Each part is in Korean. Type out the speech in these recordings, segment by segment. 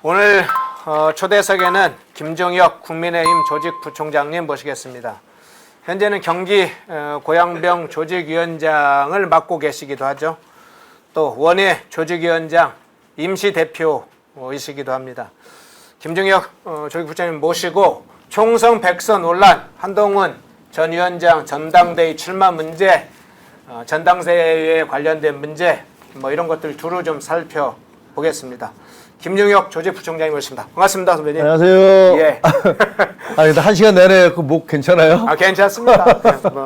오늘 초대석에는 김종혁 국민의힘 조직부총장님 모시겠습니다. 현재는 경기 고양병 조직위원장을 맡고 계시기도 하죠. 또 원외 조직위원장 임시대표이시기도 합니다. 김종혁 조직부총장님 모시고 총선 백서 논란, 한동훈 전 위원장 전당대회 출마 문제, 전당대회에 관련된 문제 이런 것들 두루 좀 살펴보겠습니다. 김종혁 조직부총장님 모십니다. 반갑습니다, 선배님. 안녕하세요. 예. 근데 1시간 내내 그 목 괜찮아요? 괜찮습니다.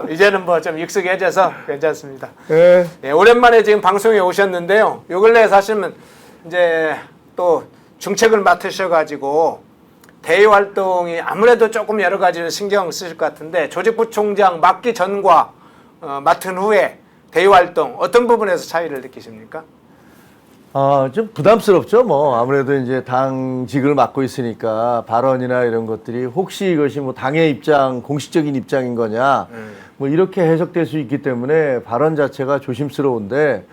이제는 좀 익숙해져서 괜찮습니다. 예. 예, 오랜만에 지금 방송에 오셨는데요. 요 근래 사실은 이제 또 중책을 맡으셔가지고 대외 활동이 아무래도 조금 여러 가지를 신경 쓰실 것 같은데 조직부총장 맡기 전과 맡은 후에 대외 활동 어떤 부분에서 차이를 느끼십니까? 좀 부담스럽죠. 아무래도 이제 당직을 맡고 있으니까 발언이나 이런 것들이 혹시 이것이 당의 입장, 공식적인 입장인 거냐, 이렇게 해석될 수 있기 때문에 발언 자체가 조심스러운데,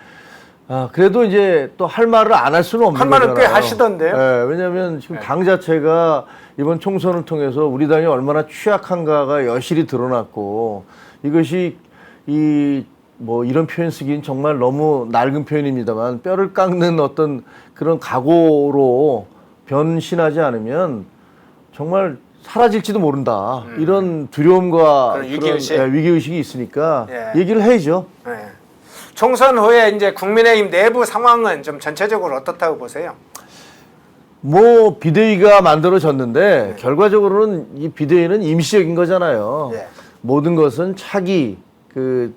그래도 이제 또 할 말을 안 할 수는 없는 할 거잖아요. 말은 꽤 하시던데요. 네, 왜냐하면 지금 당 자체가 이번 총선을 통해서 우리 당이 얼마나 취약한가가 여실히 드러났고, 이것이 이런 표현 쓰기는 정말 너무 낡은 표현입니다만 뼈를 깎는 어떤 그런 각오로 변신하지 않으면 정말 사라질지도 모른다. 이런 두려움과 그런 위기의식? 위기의식이 있으니까 예. 얘기를 해야죠. 네. 총선 후에 이제 국민의힘 내부 상황은 좀 전체적으로 어떻다고 보세요? 비대위가 만들어졌는데 결과적으로는 이 비대위는 임시적인 거잖아요. 예. 모든 것은 차기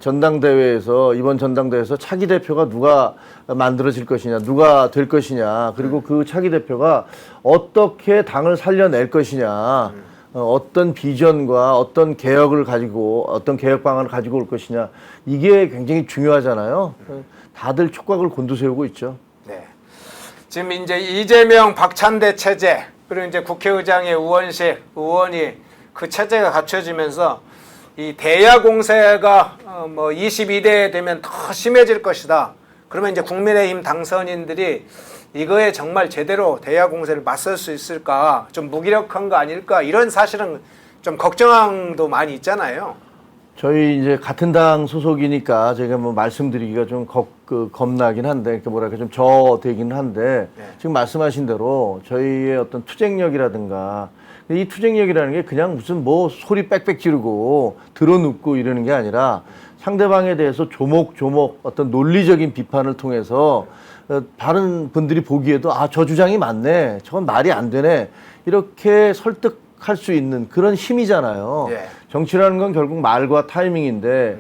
전당대회에서 이번 전당대회에서 차기 대표가 누가 만들어질 것이냐, 누가 될 것이냐, 그리고 그 차기 대표가 어떻게 당을 살려낼 것이냐, 어떤 비전과 어떤 개혁을 가지고 어떤 개혁 방안을 가지고 올 것이냐, 이게 굉장히 중요하잖아요. 다들 촉각을 곤두세우고 있죠. 네. 지금 이제 이재명 박찬대 체제 그리고 이제 국회의장의 의원실 의원이 그 체제가 갖춰지면서 이 대야 공세가 22대 되면 더 심해질 것이다. 그러면 이제 국민의힘 당선인들이 이거에 정말 제대로 대야 공세를 맞설 수 있을까? 좀 무기력한 거 아닐까? 이런 사실은 좀 걱정도 많이 있잖아요. 저희 이제 같은 당 소속이니까 제가 말씀드리기가 좀 겁나긴 한데, 좀 저되긴 한데, 네. 지금 말씀하신 대로 저희의 어떤 투쟁력이라든가, 이 투쟁력이라는 게 그냥 무슨 소리 빽빽 지르고 들어눕고 이러는 게 아니라 상대방에 대해서 조목조목 어떤 논리적인 비판을 통해서 다른 분들이 보기에도 저 주장이 맞네, 저건 말이 안 되네, 이렇게 설득할 수 있는 그런 힘이잖아요. 예. 정치라는 건 결국 말과 타이밍인데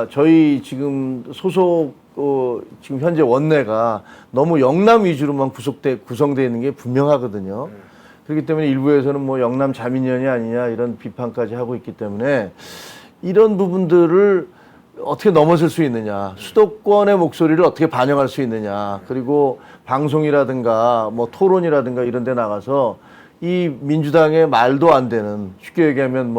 저희 지금 소속 지금 현재 원내가 너무 영남 위주로만 구성되어 있는 게 분명하거든요. 그렇기 때문에 일부에서는 영남 자민련이 아니냐 이런 비판까지 하고 있기 때문에 이런 부분들을 어떻게 넘어설 수 있느냐, 수도권의 목소리를 어떻게 반영할 수 있느냐, 그리고 방송이라든가 토론이라든가 이런 데 나가서 이 민주당의 말도 안 되는, 쉽게 얘기하면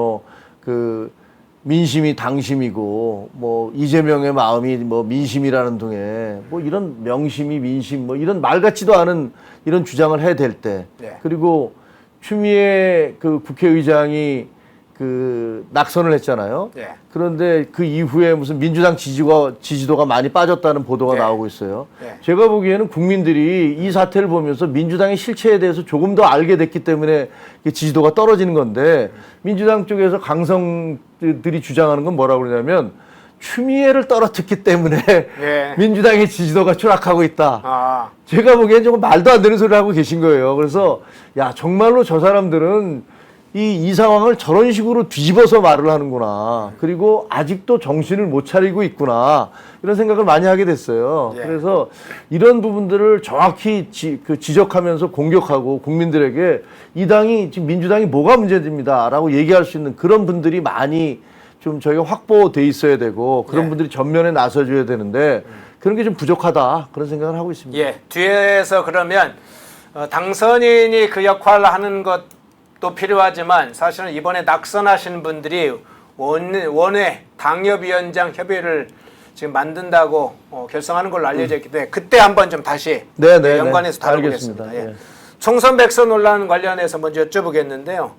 민심이 당심이고 이재명의 마음이 민심이라는 등의 이런 명심이 민심 이런 말 같지도 않은 이런 주장을 해야 될 때, 네. 그리고 추미애 국회의장이 낙선을 했잖아요. 네. 그런데 그 이후에 무슨 민주당 지지도가 많이 빠졌다는 보도가 네. 나오고 있어요. 네. 제가 보기에는 국민들이 이 사태를 보면서 민주당의 실체에 대해서 조금 더 알게 됐기 때문에 지지도가 떨어지는 건데, 민주당 쪽에서 강성들이 주장하는 건 뭐라고 그러냐면 추미애를 떨어뜨렸기 때문에 네. 민주당의 지지도가 추락하고 있다. 제가 보기엔 조금 말도 안 되는 소리를 하고 계신 거예요. 그래서 정말로 저 사람들은 이 상황을 저런 식으로 뒤집어서 말을 하는구나. 그리고 아직도 정신을 못 차리고 있구나. 이런 생각을 많이 하게 됐어요. 예. 그래서 이런 부분들을 정확히 지적하면서 공격하고 국민들에게 이 당이, 지금 민주당이 뭐가 문제입니다 라고 얘기할 수 있는 그런 분들이 많이 좀 저희가 확보돼 있어야 되고, 그런 예. 분들이 전면에 나서줘야 되는데 그런 게 좀 부족하다, 그런 생각을 하고 있습니다. 예. 뒤에서 그러면 당선인이 그 역할을 하는 것도 필요하지만 사실은 이번에 낙선하신 분들이 원외 당협위원장 협의회를 지금 만든다고 결성하는 걸로 알려져 있기 때문에 그때 한번 좀 다시 연관해서 다뤄보겠습니다. 예. 총선 백서 논란 관련해서 먼저 여쭤보겠는데요.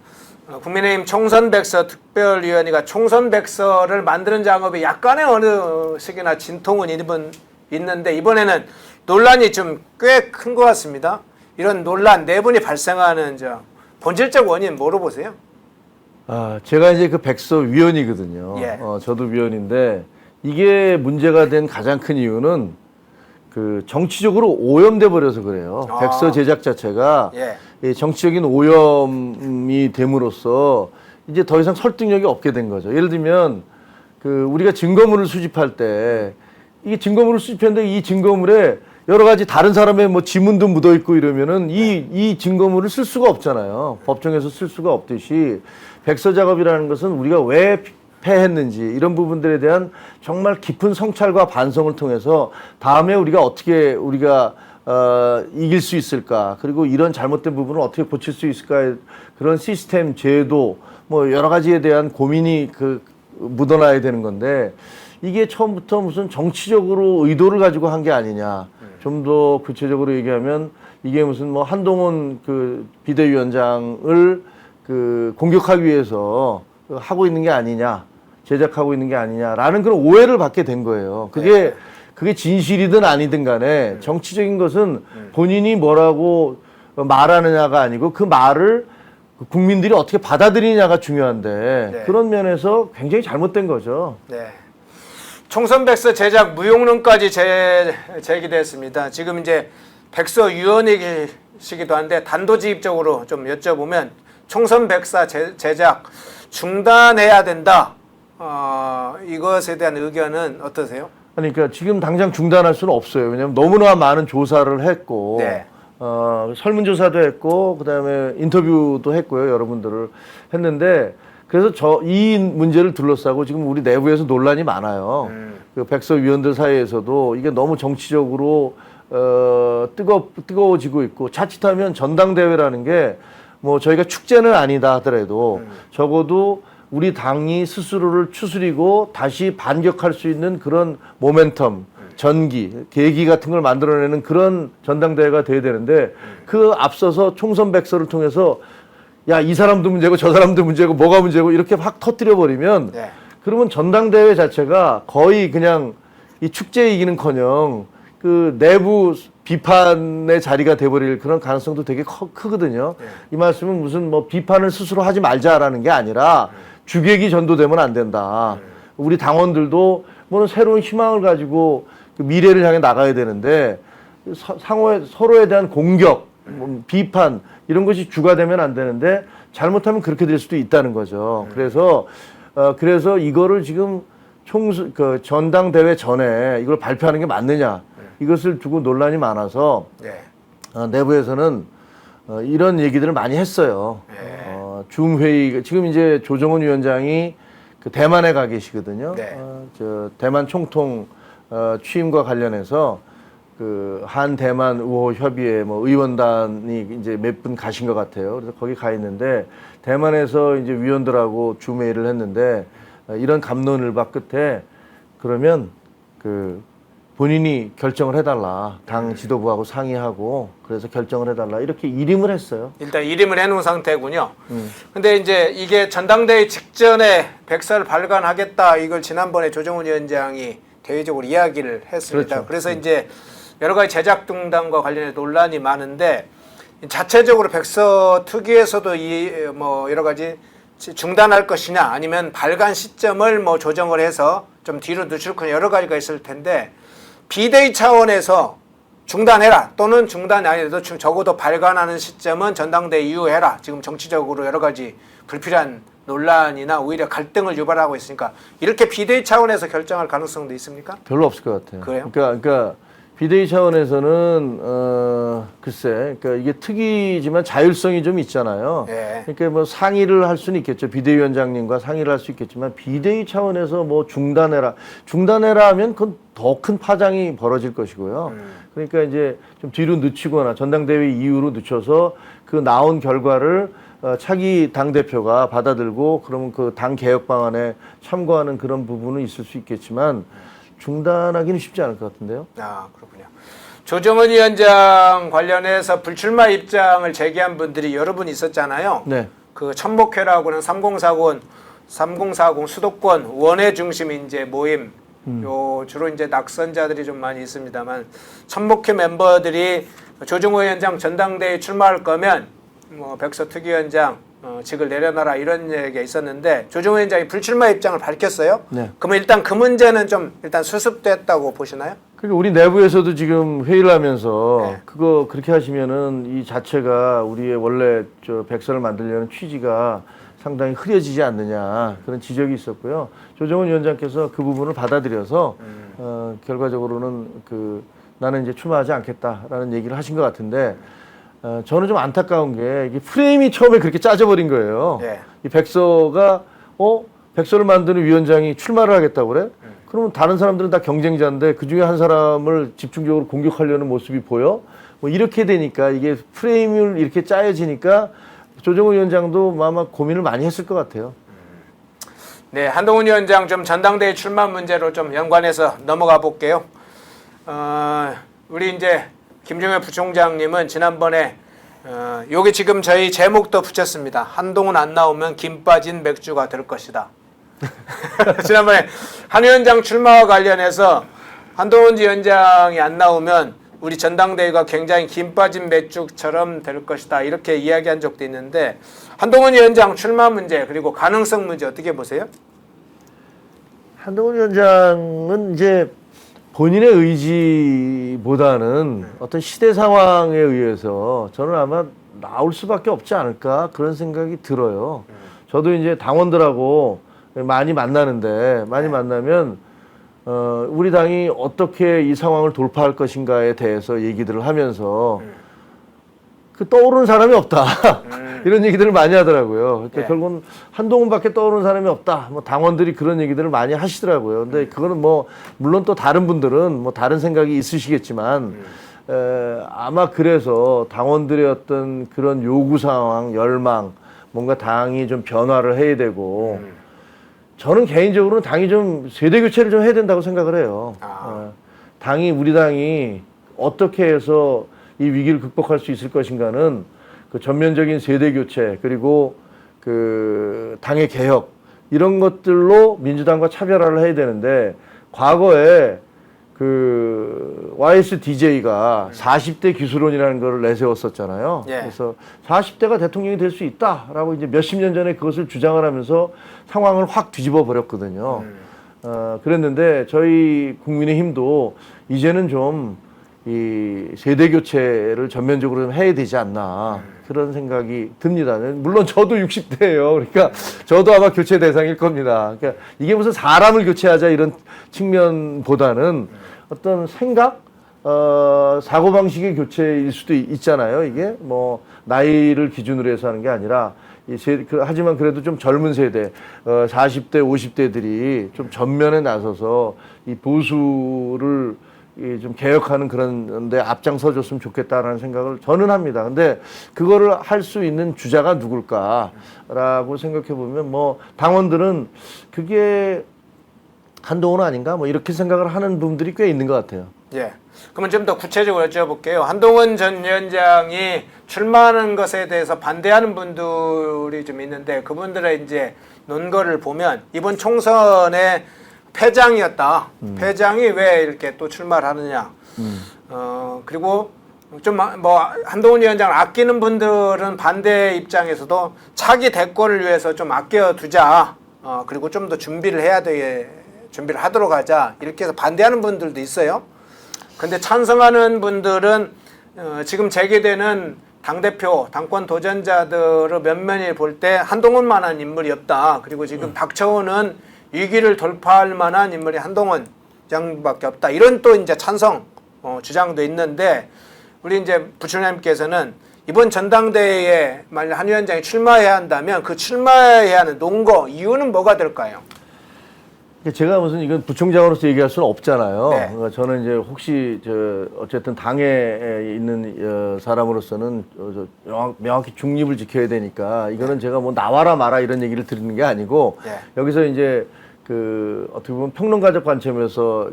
국민의힘 총선 백서 특별위원회가 총선 백서를 만드는 작업이 약간의 어느 시기나 진통은 있는데 이번에는 논란이 좀 꽤 큰 것 같습니다. 이런 논란 내분이 발생하는 본질적 원인 뭐로 보세요? 제가 이제 그 백서 위원이거든요. 예. 저도 위원인데 이게 문제가 된 가장 큰 이유는 그 정치적으로 오염돼 버려서 그래요. 백서 제작 자체가 예. 이 정치적인 오염이 됨으로써 이제 더 이상 설득력이 없게 된 거죠. 예를 들면 그 우리가 증거물을 수집할 때 이게 증거물을 수집했는데 이 증거물에 여러 가지 다른 사람의 뭐 지문도 묻어 있고 이러면은 이 증거물을 쓸 수가 없잖아요. 법정에서 쓸 수가 없듯이 백서 작업이라는 것은 우리가 왜 패했는지 이런 부분들에 대한 정말 깊은 성찰과 반성을 통해서 다음에 우리가 어떻게 이길 수 있을까, 그리고 이런 잘못된 부분을 어떻게 고칠 수 있을까, 그런 시스템, 제도 뭐 여러 가지에 대한 고민이 묻어나야 되는 건데 이게 처음부터 무슨 정치적으로 의도를 가지고 한 게 아니냐. 좀 더 구체적으로 얘기하면 이게 무슨 뭐 한동훈 그 비대위원장을 공격하기 위해서 하고 있는 게 아니냐, 제작하고 있는 게 아니냐라는 그런 오해를 받게 된 거예요. 그게 진실이든 아니든 간에 정치적인 것은 본인이 뭐라고 말하느냐가 아니고 그 말을 국민들이 어떻게 받아들이냐가 중요한데 그런 면에서 굉장히 잘못된 거죠. 네. 총선 백서 제작 무용론까지 제기됐습니다. 지금 이제 백서위원이시기도 한데 단도직입적으로 좀 여쭤보면 총선 백서 제작 중단해야 된다. 이것에 대한 의견은 어떠세요? 그러니까 지금 당장 중단할 수는 없어요. 왜냐하면 너무나 많은 조사를 했고 설문조사도 했고 그다음에 인터뷰도 했고요. 여러분들을 했는데 그래서 이 문제를 둘러싸고 지금 우리 내부에서 논란이 많아요. 그 백서위원들 사이에서도 이게 너무 정치적으로 뜨거워지고 있고 자칫하면 전당대회라는 게 뭐 저희가 축제는 아니다 하더라도 적어도 우리 당이 스스로를 추스리고 다시 반격할 수 있는 그런 모멘텀, 전기, 계기 같은 걸 만들어내는 그런 전당대회가 돼야 되는데 그 앞서서 총선 백서를 통해서 야, 이 사람도 문제고 저 사람도 문제고 뭐가 문제고 이렇게 확 터뜨려 버리면 그러면 전당대회 자체가 거의 그냥 이 축제이기는커녕 그 내부 비판의 자리가 돼버릴 그런 가능성도 되게 크거든요. 이 말씀은 무슨 뭐 비판을 스스로 하지 말자라는 게 아니라 주객이 전도되면 안 된다. 우리 당원들도 뭐 새로운 희망을 가지고 그 미래를 향해 나가야 되는데 서로에 대한 공격, 비판 이런 것이 주가 되면 안 되는데 잘못하면 그렇게 될 수도 있다는 거죠. 그래서 이거를 지금 전당대회 전에 이걸 발표하는 게 맞느냐 이것을 두고 논란이 많아서 내부에서는 이런 얘기들을 많이 했어요. 중회의 지금 이제 조정훈 위원장이 그 대만에 가 계시거든요. 대만 총통 취임과 관련해서 그 한대만 우호 협의회 뭐 의원단이 이제 몇 분 가신 것 같아요. 그래서 거기 가 있는데 대만에서 이제 위원들하고 줌회의를 했는데 이런 갑론을박 끝에 그러면 그 본인이 결정을 해달라. 당 지도부하고 상의하고 그래서 결정을 해달라. 이렇게 일임을 했어요. 일단 일임을 해놓은 상태군요. 근데 이제 이게 전당대회 직전에 백서를 발간하겠다. 이걸 지난번에 조정훈 위원장이 대외적으로 이야기를 했습니다. 그래서 이제 여러 가지 제작 중단과 관련해 논란이 많은데 자체적으로 백서 특위에서도 뭐 여러 가지 중단할 것이냐 아니면 발간 시점을 뭐 조정을 해서 좀 뒤로 늦출 거냐 여러 가지가 있을 텐데 비대위 차원에서 중단해라 또는 중단이 아니라도 적어도 발간하는 시점은 전당대회 이후 해라. 지금 정치적으로 여러 가지 불필요한 논란이나 오히려 갈등을 유발하고 있으니까 이렇게 비대위 차원에서 결정할 가능성도 있습니까? 별로 없을 것 같아요. 그래요? 그러니까 비대위 차원에서는 글쎄, 그러니까 이게 특이지만 자율성이 좀 있잖아요. 그러니까 뭐 상의를 할 수는 있겠죠. 비대위원장님과 상의를 할 수 있겠지만 비대위 차원에서 뭐 중단해라 하면 그건 더 큰 파장이 벌어질 것이고요. 그러니까 이제 좀 뒤로 늦추거나 전당대회 이후로 늦춰서 그 나온 결과를 차기 당대표가 받아들고 그러면 그 당 개혁 방안에 참고하는 그런 부분은 있을 수 있겠지만 중단하기는 쉽지 않을 것 같은데요. 그렇군요. 조정은 위원장 관련해서 불출마 입장을 제기한 분들이 여러 분 있었잖아요. 네. 그 천목회라고는 3040 수도권 원외 중심 이제 모임, 요 주로 이제 낙선자들이 좀 많이 있습니다만 천목회 멤버들이 조정호 위원장 전당대회 출마할 거면 뭐 백서 특위위원장 직을 내려놔라 이런 얘기가 있었는데 조정호 위원장이 불출마 입장을 밝혔어요. 네. 그러면 일단 그 문제는 좀 일단 수습됐다고 보시나요? 그러니까 우리 내부에서도 지금 회의를 하면서 네. 그거 그렇게 하시면은 이 자체가 우리의 원래 저 백서를 만들려는 취지가 상당히 흐려지지 않느냐 그런 지적이 있었고요. 조정은 위원장께서 그 부분을 받아들여서 결과적으로는 나는 이제 출마하지 않겠다라는 얘기를 하신 것 같은데 저는 좀 안타까운 게 이게 프레임이 처음에 그렇게 짜져버린 거예요. 네. 이 백서가 백서를 만드는 위원장이 출마를 하겠다고 그래? 그러면 다른 사람들은 다 경쟁자인데 그 중에 한 사람을 집중적으로 공격하려는 모습이 보여? 뭐 이렇게 되니까 이게 프레임을 이렇게 짜여지니까 조정호 위원장도 아마 고민을 많이 했을 것 같아요. 네, 한동훈 위원장 좀 전당대회 출마 문제로 좀 연관해서 넘어가 볼게요. 우리 이제 김종회 부총장님은 지난번에 여기 지금 저희 제목도 붙였습니다. 한동훈 안 나오면 김 빠진 맥주가 될 것이다. 지난번에 한 위원장 출마와 관련해서 한동훈 위원장이 안 나오면 우리 전당대회가 굉장히 김 빠진 맥주처럼 될 것이다 이렇게 이야기한 적도 있는데 한동훈 위원장 출마 문제 그리고 가능성 문제 어떻게 보세요? 한동훈 위원장은 이제 본인의 의지보다는 어떤 시대 상황에 의해서 저는 아마 나올 수밖에 없지 않을까 그런 생각이 들어요. 저도 이제 당원들하고 많이 만나는데 많이 만나면 우리 당이 어떻게 이 상황을 돌파할 것인가에 대해서 얘기들을 하면서 떠오르는 사람이 없다. 이런 얘기들을 많이 하더라고요. 그러니까 결국은 한동훈밖에 떠오르는 사람이 없다. 뭐 당원들이 그런 얘기들을 많이 하시더라고요. 근데 그거는 뭐 물론 또 다른 분들은 뭐 다른 생각이 있으시겠지만 아마 그래서 당원들의 어떤 그런 요구 상황, 열망, 뭔가 당이 좀 변화를 해야 되고 저는 개인적으로는 당이 좀 세대 교체를 좀 해야 된다고 생각을 해요. 우리 당이 어떻게 해서 이 위기를 극복할 수 있을 것인가는 그 전면적인 세대 교체 그리고 그 당의 개혁 이런 것들로 민주당과 차별화를 해야 되는데 과거에 그 YSDJ가 40대 기술론이라는 걸 내세웠었잖아요. 그래서 40대가 대통령이 될 수 있다라고 이제 몇십 년 전에 그것을 주장을 하면서 상황을 확 뒤집어 버렸거든요. 그랬는데 저희 국민의힘도 이제는 좀 이 세대 교체를 전면적으로 좀 해야 되지 않나 그런 생각이 듭니다. 물론 저도 60대예요. 그러니까 저도 아마 교체 대상일 겁니다. 그러니까 이게 무슨 사람을 교체하자 이런 측면보다는 어떤 생각, 사고방식의 교체일 수도 있잖아요. 이게 뭐 나이를 기준으로 해서 하는 게 아니라 하지만 그래도 좀 젊은 세대, 40대, 50대들이 좀 전면에 나서서 이 보수를 좀 개혁하는 그런 데 앞장서줬으면 좋겠다라는 생각을 저는 합니다. 근데 그거를 할 수 있는 주자가 누굴까라고 생각해 보면 뭐 당원들은 그게 한동훈 아닌가 뭐 이렇게 생각을 하는 분들이 꽤 있는 것 같아요. 예. 그러면 좀 더 구체적으로 여쭤볼게요. 한동훈 전 위원장이 출마하는 것에 대해서 반대하는 분들이 좀 있는데 그분들의 이제 논거를 보면 이번 총선에 패장이었다. 패장이 왜 이렇게 또 출마를 하느냐. 그리고 좀 뭐 한동훈 위원장을 아끼는 분들은 반대 입장에서도 차기 대권을 위해서 좀 아껴두자. 그리고 좀 더 준비를 하도록 하자. 이렇게 해서 반대하는 분들도 있어요. 근데 찬성하는 분들은 지금 제기되는 당대표, 당권 도전자들을 면면히 볼 때 한동훈만한 인물이 없다. 그리고 지금 박처훈은 위기를 돌파할 만한 인물이 한동훈 장밖에 없다. 이런 또 이제 찬성 주장도 있는데 우리 이제 부총장님께서는 이번 전당대회에 만약 한 위원장이 출마해야 한다면 그 출마해야 하는 논거 이유는 뭐가 될까요? 제가 무슨 이건 부총장으로서 얘기할 수는 없잖아요. 네. 그러니까 저는 이제 혹시 어쨌든 당에 있는 사람으로서는 명확히 중립을 지켜야 되니까 이거는 제가 뭐 나와라 마라 이런 얘기를 드리는 게 아니고 여기서 이제 그 어떻게 보면 평론가적 관점에서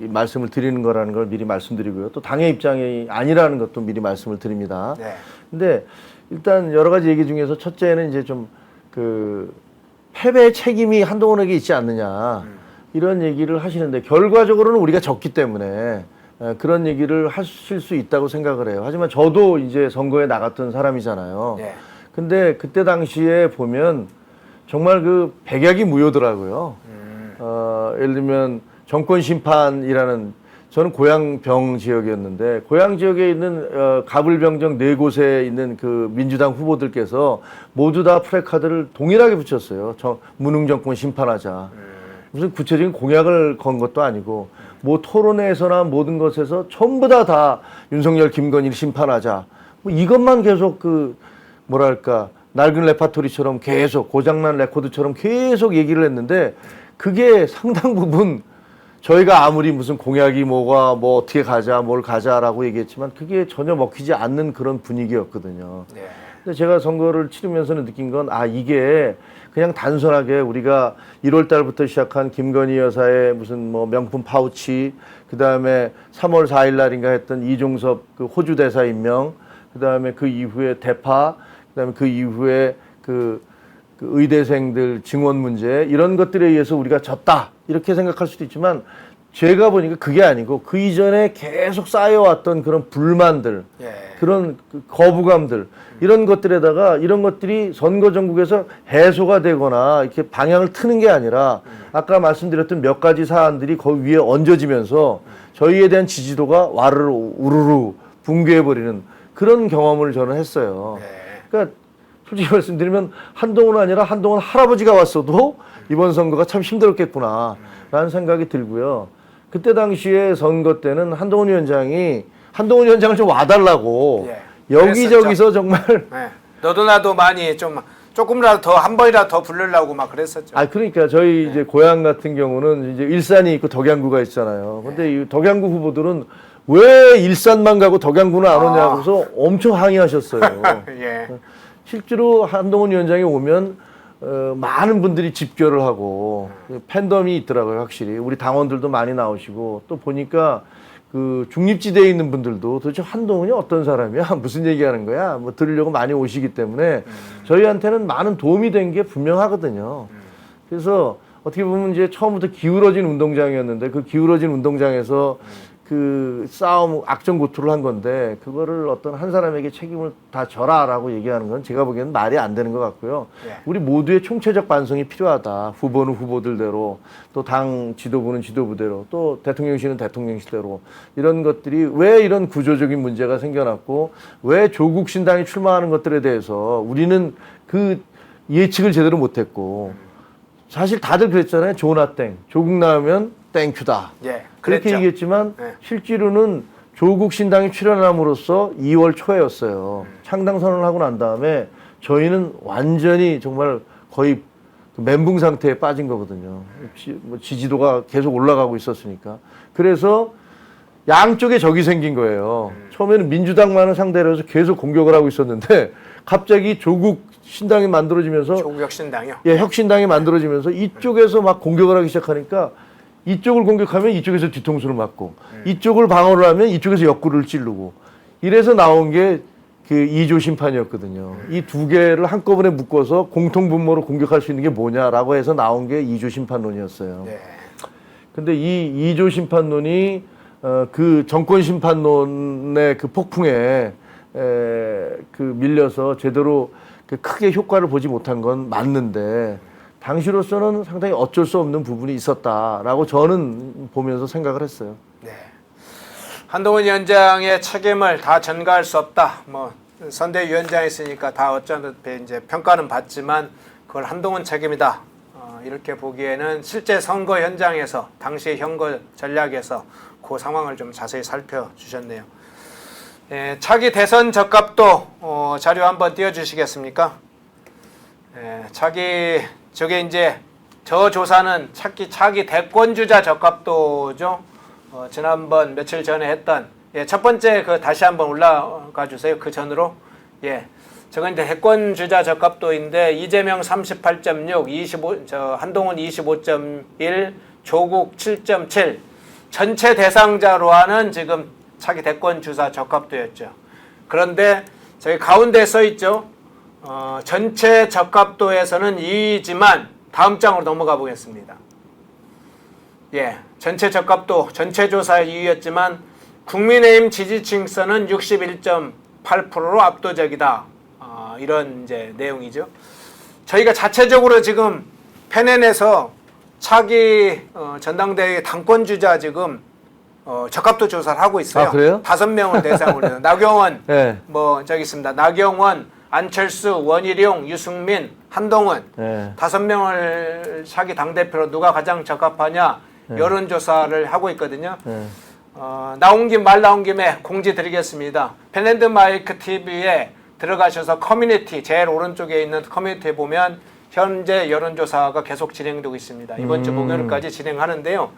이 말씀을 드리는 거라는 걸 미리 말씀드리고요. 또 당의 입장이 아니라는 것도 미리 말씀을 드립니다. 네. 근데 일단 여러 가지 얘기 중에서 첫째는 이제 좀 그 패배의 책임이 한동훈에게 있지 않느냐 이런 얘기를 하시는데 결과적으로는 우리가 졌기 때문에 그런 얘기를 하실 수 있다고 생각을 해요. 하지만 저도 이제 선거에 나갔던 사람이잖아요. 네. 근데 그때 당시에 보면 정말 그 백약이 무효더라고요. 예를 들면 정권 심판이라는 저는 고양병 지역이었는데 고양 지역에 있는 가불병정 4곳에 있는 그 민주당 후보들께서 모두 다 프래카드를 동일하게 붙였어요. 무능 정권 심판하자. 무슨 구체적인 공약을 건 것도 아니고 뭐 토론회에서나 모든 것에서 전부 다 윤석열, 김건희를 심판하자. 뭐 이것만 계속 그 뭐랄까 낡은 레파토리처럼 계속 고장난 레코드처럼 계속 얘기를 했는데 그게 상당 부분 저희가 아무리 무슨 공약이 뭐가 뭐 어떻게 가자 뭘 가자라고 얘기했지만 그게 전혀 먹히지 않는 그런 분위기였거든요. 네. 근데 제가 선거를 치르면서는 느낀 건 이게 그냥 단순하게 우리가 1월 달부터 시작한 김건희 여사의 무슨 뭐 명품 파우치, 그 다음에 3월 4일 날인가 했던 이종섭 그 호주 대사 임명, 그 다음에 그 이후에 대파, 그 다음에 그 이후에 그 의대생들 증원 문제 이런 것들에 의해서 우리가 졌다 이렇게 생각할 수도 있지만 제가 보니까 그게 아니고 그 이전에 계속 쌓여왔던 그런 불만들, 예. 그런 거부감들 이런 것들에다가 이런 것들이 선거 전국에서 해소가 되거나 이렇게 방향을 트는 게 아니라 아까 말씀드렸던 몇 가지 사안들이 거기 위에 얹어지면서 저희에 대한 지지도가 와르르 우르르 붕괴해버리는 그런 경험을 저는 했어요. 네. 그러니까 솔직히 말씀드리면 한동훈 아니라 한동훈 할아버지가 왔어도 이번 선거가 참 힘들었겠구나라는 생각이 들고요. 그때 당시에 선거 때는 한동훈 위원장을 좀 와달라고 예. 여기저기서 그랬었죠. 정말 네. 너도 나도 많이 조금이라도 더 한 번이라도 더 부르려고 막 그랬었죠. 그러니까 저희 이제 고향 같은 경우는 이제 일산이 있고 덕양구가 있잖아요. 근데 이 덕양구 후보들은 왜 일산만 가고 덕양구는 안 오냐고서 엄청 항의하셨어요. 예. 실제로 한동훈 위원장이 오면 많은 분들이 집결을 하고 팬덤이 있더라고요. 확실히 우리 당원들도 많이 나오시고 또 보니까 그 중립지대에 있는 분들도 도대체 한동훈이 어떤 사람이야? 무슨 얘기하는 거야? 뭐 들으려고 많이 오시기 때문에 저희한테는 많은 도움이 된 게 분명하거든요. 그래서 어떻게 보면 이제 처음부터 기울어진 운동장이었는데 그 기울어진 운동장에서 그 싸움 악전고투를 한 건데 그거를 어떤 한 사람에게 책임을 다 져라라고 얘기하는 건 제가 보기에는 말이 안 되는 것 같고요. 예. 우리 모두의 총체적 반성이 필요하다. 후보는 후보들대로 또 당 지도부는 지도부대로 또 대통령실은 대통령실대로 이런 것들이 왜 이런 구조적인 문제가 생겨났고 왜 조국 신당이 출마하는 것들에 대해서 우리는 그 예측을 제대로 못했고 사실 다들 그랬잖아요. 조나땡 조국 나오면 땡큐다. 예. 그렇게 그랬죠. 얘기했지만 네. 실제로는 조국 신당이 출연함으로써 2월 초였어요. 창당 선언을 하고 난 다음에 저희는 완전히 정말 거의 멘붕 상태에 빠진 거거든요. 지지도가 계속 올라가고 있었으니까. 그래서 양쪽에 적이 생긴 거예요. 처음에는 민주당만을 상대로 해서 계속 공격을 하고 있었는데 갑자기 조국 신당이 만들어지면서 조국 혁신당이요. 예, 혁신당이 만들어지면서 이쪽에서 막 공격을 하기 시작하니까 이쪽을 공격하면 이쪽에서 뒤통수를 맞고 이쪽을 방어를 하면 이쪽에서 옆구리를 찌르고 이래서 나온 게 그 2조 심판이었거든요. 이 두 개를 한꺼번에 묶어서 공통분모로 공격할 수 있는 게 뭐냐라고 해서 나온 게 2조 심판론이었어요. 네. 근데 이 2조 심판론이 그 정권 심판론의 그 폭풍에 그 밀려서 제대로 그 크게 효과를 보지 못한 건 맞는데 당시로서는 상당히 어쩔 수 없는 부분이 있었다라고 저는 보면서 생각을 했어요. 네. 한동훈 위원장의 책임을 다 전가할 수 없다. 뭐 선대위원장이 있으니까 다 어차피 이제 평가는 받지만 그걸 한동훈 책임이다. 이렇게 보기에는 실제 선거 현장에서 당시 선거 전략에서 그 상황을 좀 자세히 살펴주셨네요. 예, 차기 대선 적합도 자료 한번 띄워주시겠습니까? 예, 저게 이제 저 조사는 차기 대권주자 적합도죠. 지난번 며칠 전에 했던 첫 번째 그 다시 한번 올라가 주세요. 그 전으로 저건 이제 대권 주자 적합도인데 이재명 38.6, 한동훈 25.1, 조국 7.7 전체 대상자로 하는 지금 차기 대권 주자 적합도였죠. 그런데 저기 가운데 써 있죠. 전체 적합도에서는 2위지만 다음 장으로 넘어가 보겠습니다. 예, 전체 적합도 전체 조사 2위였지만 국민의힘 지지층에서는 61.8%로 압도적이다. 이런 이제 내용이죠. 저희가 자체적으로 지금 펜엔에서 차기 전당대회 당권 주자 지금 적합도 조사를 하고 있어요. 아, 그래요? 5명을 대상으로 해서 나경원, 네. 뭐 저기 있습니다. 나경원, 안철수, 원희룡, 유승민, 한동훈 네. 5명을 차기 당 대표로 누가 가장 적합하냐 여론 조사를 하고 있거든요. 네. 말 나온 김에 공지 드리겠습니다. 펜앤드 마이크 TV에 들어가셔서 커뮤니티 제일 오른쪽에 있는 커뮤니티에 보면 현재 여론조사가 계속 진행되고 있습니다. 이번 주 목요일까지 진행하는데요.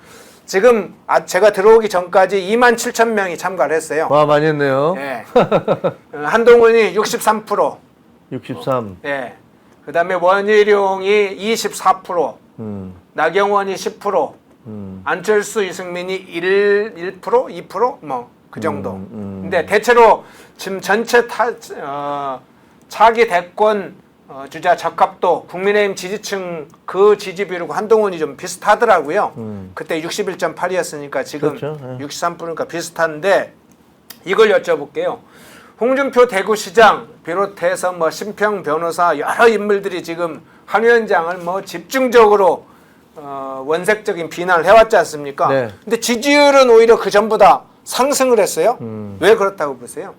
지금 제가 들어오기 전까지 27,000명이 참가를 했어요. 와, 많이 했네요. 네. 한동훈이 63%. 63. 네. 그 다음에 원희룡이 24%. 나경원이 10%. 안철수, 이승민이 1%? 2%? 뭐 그 정도. 근데 대체로 지금 전체 차기 대권 주자 적합도 국민의힘 지지층 그 지지 비율과 한동훈이 좀 비슷하더라고요. 그때 61.8이었으니까 지금 그렇죠. 63%니까 비슷한데 이걸 여쭤볼게요. 홍준표 대구시장 비롯해서 뭐 심평 변호사 여러 인물들이 지금 한 위원장을 뭐 집중적으로 원색적인 비난을 해왔지 않습니까? 네. 근데 지지율은 오히려 그 전보다 상승을 했어요. 왜 그렇다고 보세요?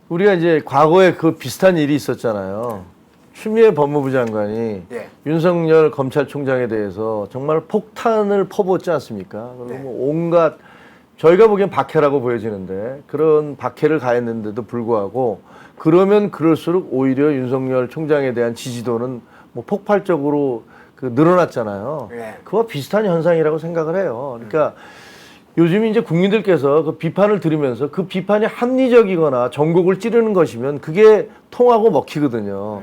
우리가 이제 과거에 그 비슷한 일이 있었잖아요. 추미애 법무부 장관이 예. 윤석열 검찰총장에 대해서 정말 폭탄을 퍼붓지 않습니까? 그리고 네. 뭐 온갖 저희가 보기엔 박해라고 보여지는데 그런 박해를 가했는데도 불구하고 그러면 그럴수록 오히려 윤석열 총장에 대한 지지도는 뭐 폭발적으로 늘어났잖아요. 네. 그와 비슷한 현상이라고 생각을 해요. 그러니까 요즘 이제 국민들께서 그 비판을 들으면서 그 비판이 합리적이거나 전곡을 찌르는 것이면 그게 통하고 먹히거든요.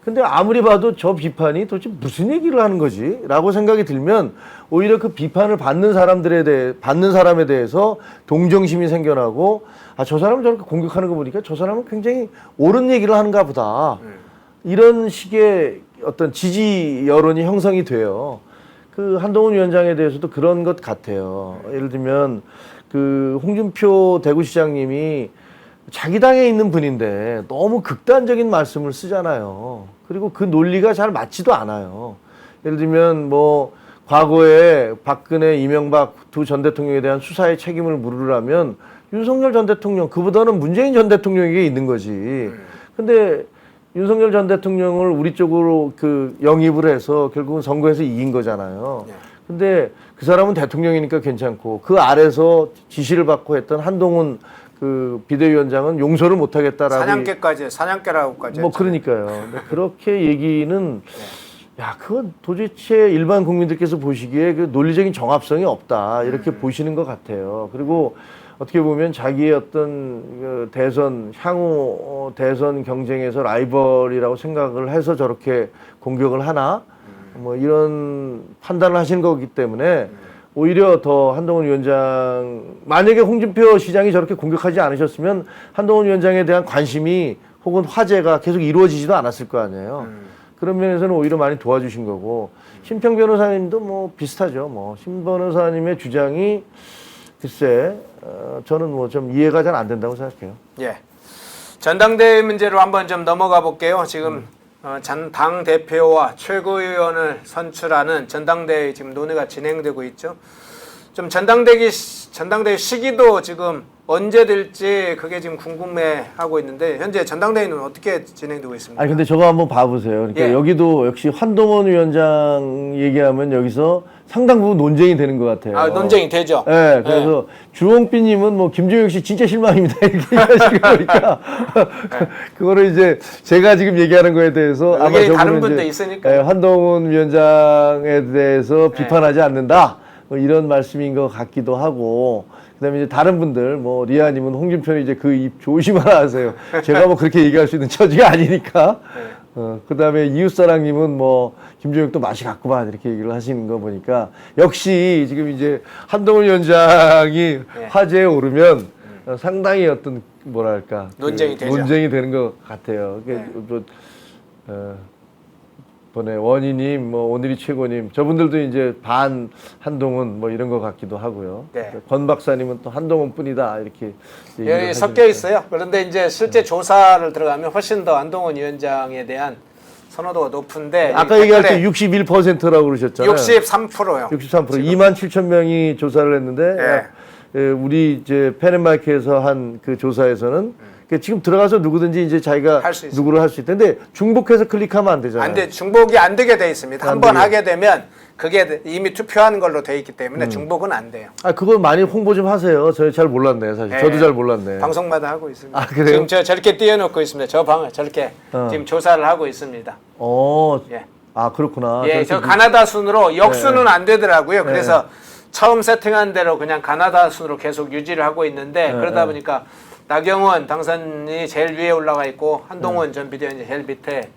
근데 아무리 봐도 저 비판이 도대체 무슨 얘기를 하는 거지? 라고 생각이 들면 오히려 그 비판을 받는 사람에 대해서 동정심이 생겨나고 저 사람은 저렇게 공격하는 거 보니까 저 사람은 굉장히 옳은 얘기를 하는가 보다. 이런 식의 어떤 지지 여론이 형성이 돼요. 그 한동훈 위원장에 대해서도 그런 것 같아요. 예를 들면 그 홍준표 대구시장님이 자기 당에 있는 분인데 너무 극단적인 말씀을 쓰잖아요. 그리고 그 논리가 잘 맞지도 않아요. 예를 들면 뭐 과거에 박근혜, 이명박 두 전 대통령에 대한 수사의 책임을 물으라면 윤석열 전 대통령, 그보다는 문재인 전 대통령에게 있는 거지. 근데 윤석열 전 대통령을 우리 쪽으로 영입을 해서 결국은 선거에서 이긴 거잖아요. 근데 그 사람은 대통령이니까 괜찮고 그 아래서 지시를 받고 했던 한동훈 그 비대위원장은 용서를 못 하겠다라고. 사냥개라고까지. 뭐 그러니까요. 근데 그렇게 얘기는 그건 도대체 일반 국민들께서 보시기에 그 논리적인 정합성이 없다. 이렇게 보시는 것 같아요. 그리고 어떻게 보면 자기의 어떤 향후 대선 경쟁에서 라이벌이라고 생각을 해서 저렇게 공격을 하나? 뭐 이런 판단을 하시는 거기 때문에 오히려 더 한동훈 위원장, 만약에 홍준표 시장이 저렇게 공격하지 않으셨으면 한동훈 위원장에 대한 관심이 혹은 화제가 계속 이루어지지도 않았을 거 아니에요. 그런 면에서는 오히려 많이 도와주신 거고, 심평 변호사님도 뭐 비슷하죠. 뭐 심 변호사님의 주장이 글쎄, 저는 뭐 좀 이해가 잘 안 된다고 생각해요. 예. 전당대회 문제로 한번 좀 넘어가 볼게요. 지금 당 대표와 최고위원을 선출하는 전당대회 지금 논의가 진행되고 있죠. 좀 전당대회 시기도 지금 언제 될지 그게 지금 궁금해하고 있는데 현재 전당대회는 어떻게 진행되고 있습니까? 아니 근데 저거 한번 봐보세요. 그러니까 예. 여기도 역시 한동훈 위원장 얘기하면 여기서 상당 부분 논쟁이 되는 것 같아요. 논쟁이 되죠. 네, 그래서 주홍빛님은 뭐 김종혁 씨 진짜 실망입니다 이렇게 얘기하시고 그러니까 그거를 이제 제가 지금 얘기하는 거에 대해서 아마 다른 분도 있으니까. 네, 한동훈 위원장에 대해서 비판하지 않는다 뭐 이런 말씀인 것 같기도 하고. 그다음에 이제 다른 분들 뭐 리아님은 홍준표는 이제 그 입 조심하라 하세요. 제가 뭐 그렇게 얘기할 수 있는 처지가 아니니까. 그다음에 이웃사랑님은 뭐 김종혁 또 맛이 갔구만 이렇게 얘기를 하시는 거 보니까 역시 지금 이제 한동훈 위원장이 화제에 오르면 상당히 어떤 뭐랄까 논쟁이 되죠. 논쟁이 되는 것 같아요. 번에 원희님, 뭐 오늘이 최고님, 저분들도 이제 반 한동훈 뭐 이런 것 같기도 하고요. 네. 권 박사님은 또 한동훈뿐이다 이렇게 여기 섞여 있어요. 그런데 이제 실제 조사를 들어가면 훨씬 더 한동훈 위원장에 대한 선호도가 높은데 아까 얘기할 때 61%라고 그러셨잖아요. 63%요. 63%. 2만 7천 명이 조사를 했는데 우리 이제 펜앤마이크에서 한 그 조사에서는 지금 들어가서 누구든지 이제 자기가 누구를 할 수 있는데 중복해서 클릭하면 안 되잖아요. 안 돼. 중복이 안 되게 돼 있습니다. 한 번 하게 되면 그게 이미 투표하는 걸로 돼 있기 때문에 중복은 안 돼요. 아, 그거 많이 홍보 좀 하세요. 저 잘 몰랐네, 사실. 저도 잘 몰랐네. 방송마다 하고 있습니다. 아, 그래요? 지금 저렇게 띄워놓고 있습니다. 저 방을 저렇게 지금 조사를 하고 있습니다. 예. 아, 그렇구나. 예, 저 가나다 순으로 역순은 안 되더라고요. 그래서 처음 세팅한 대로 그냥 가나다 순으로 계속 유지를 하고 있는데 그러다 보니까 나경원 당선이 제일 위에 올라가 있고 한동훈 전 비대위원장이 제일 밑에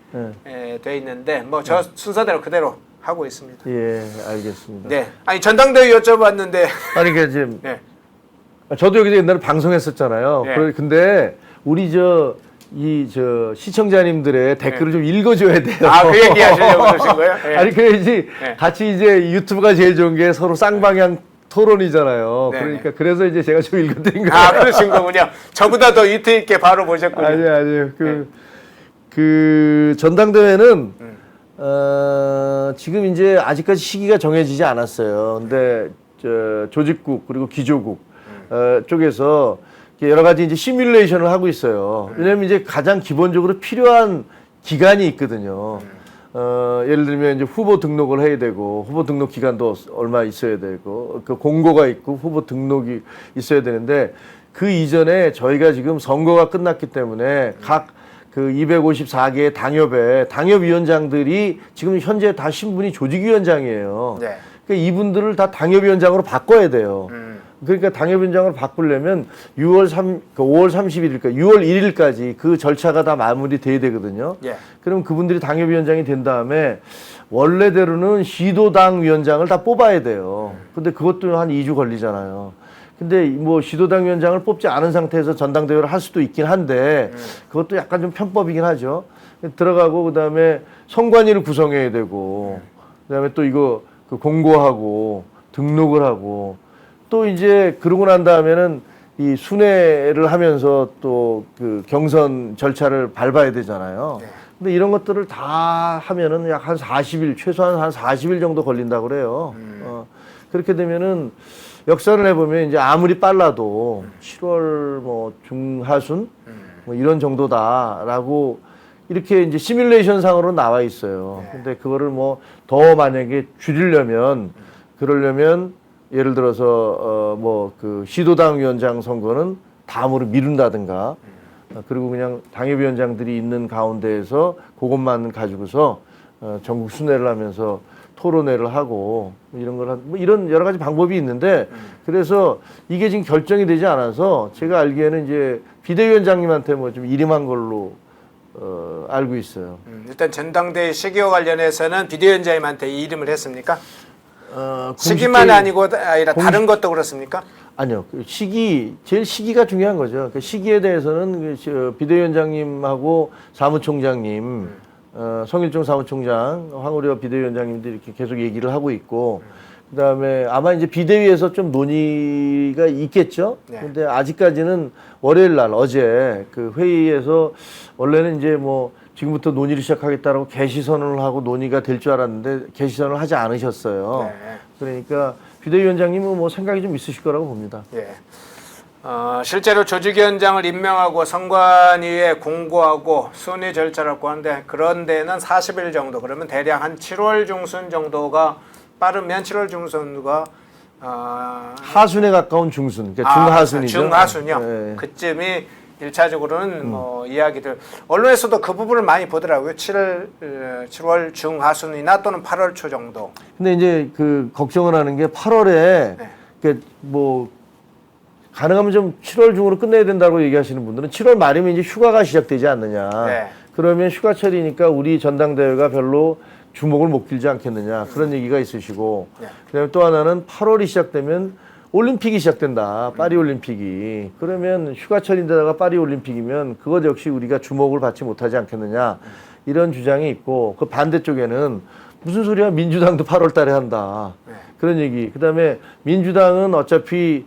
돼 있는데 뭐 저 순서대로 그대로 하고 있습니다. 예, 알겠습니다. 네, 아니 전당대회 여쭤봤는데 아니 그 지금 네. 저도 여기서 옛날에 방송했었잖아요. 네. 근데 우리 시청자님들의 댓글을 좀 읽어줘야 돼요. 아, 그 얘기 하시려고 그러신 거예요? 네. 아니 그래야지 같이 이제 유튜브가 제일 좋은 게 서로 쌍방향 토론이잖아요. 네네. 그러니까 그래서 이제 제가 좀 읽어드린 거예요. 아, 그러신 거군요. 저보다 더 이트 있게 바로 보셨군요. 아니요. 그 전당대회는 지금 이제 아직까지 시기가 정해지지 않았어요. 근데 조직국 그리고 기조국 쪽에서 여러 가지 이제 시뮬레이션을 하고 있어요. 왜냐면 이제 가장 기본적으로 필요한 기간이 있거든요. 예를 들면 이제 후보 등록을 해야 되고 후보 등록 기간도 얼마 있어야 되고 그 공고가 있고 후보 등록이 있어야 되는데 그 이전에 저희가 지금 선거가 끝났기 때문에 각 그 254개의 당협위원장들이 지금 현재 다 신분이 조직위원장이에요. 네. 그러니까 이분들을 다 당협위원장으로 바꿔야 돼요. 그러니까 당협위원장을 바꾸려면 5월 30일일까 6월 1일까지 그 절차가 다 마무리돼야 되거든요. 예. 그럼 그분들이 당협위원장이 된 다음에 원래대로는 시도당 위원장을 다 뽑아야 돼요. 근데 그것도 한 2주 걸리잖아요. 근데 뭐 시도당 위원장을 뽑지 않은 상태에서 전당대회를 할 수도 있긴 한데 그것도 약간 좀 편법이긴 하죠. 들어가고 그다음에 선관위를 구성해야 되고 그다음에 또 이거 그 공고하고 등록을 하고 또 이제 그러고 난 다음에는 이 순회를 하면서 또 그 경선 절차를 밟아야 되잖아요. 네. 근데 이런 것들을 다 하면은 약 한 40일, 최소한 한 40일 정도 걸린다고 그래요. 그렇게 되면은 역산을 해보면 이제 아무리 빨라도 7월 뭐 중하순 뭐 이런 정도다라고 이렇게 이제 시뮬레이션 상으로 나와 있어요. 근데 그거를 뭐 더 만약에 줄이려면 그러려면 예를 들어서 뭐 그 시도당 위원장 선거는 다음으로 미룬다든가 그리고 그냥 당협위원장들이 있는 가운데에서 그것만 가지고서 전국 순회를 하면서 토론회를 하고 이런 걸 뭐 이런 여러 가지 방법이 있는데 그래서 이게 지금 결정이 되지 않아서 제가 알기에는 이제 비대위원장님한테 뭐 좀 일임한 걸로 알고 있어요. 일단 전당대회 시기와 관련해서는 비대위원장님한테 이름을 했습니까? 시기만 아니라 다른 것도 그렇습니까? 아니요. 그 제일 시기가 중요한 거죠. 그 시기에 대해서는 그 비대위원장님하고 사무총장님, 성일종 사무총장, 황우려 비대위원장님들이 이렇게 계속 얘기를 하고 있고, 그 다음에 아마 이제 비대위에서 좀 논의가 있겠죠. 근데 아직까지는 월요일 날 어제 그 회의에서 원래는 이제 뭐 지금부터 논의를 시작하겠다라고 개시선언을 하고 논의가 될 줄 알았는데 개시선언을 하지 않으셨어요. 그러니까 비대위원장님은 뭐 생각이 좀 있으실 거라고 봅니다. 예. 실제로 조직위원장을 임명하고 선관위에 공고하고 순위 절차를 하는데 그런 데는 40일 정도 그러면 대략 한 7월 중순 정도가 빠르면 7월 중순과 하순에 가까운 중순, 그러니까 중하순이죠. 중하순이요. 네. 그쯤이 1차적으로는 뭐 이야기들 언론에서도 그 부분을 많이 보더라고요. 7월 중하순이나 또는 8월 초 정도. 근데 이제 그 걱정을 하는 게 8월에 그 뭐 가능하면 좀 7월 중으로 끝내야 된다고 얘기하시는 분들은 7월 말이면 이제 휴가가 시작되지 않느냐. 네. 그러면 휴가철이니까 우리 전당대회가 별로 주목을 못 길지 않겠느냐. 그런 얘기가 있으시고. 네. 그다음에 또 하나는 8월이 시작되면 올림픽이 시작된다. 파리 올림픽이. 그러면 휴가철인데다가 파리 올림픽이면 그것 역시 우리가 주목을 받지 못하지 않겠느냐. 이런 주장이 있고 그 반대쪽에는 무슨 소리야 민주당도 8월 달에 한다. 네. 그런 얘기. 그다음에 민주당은 어차피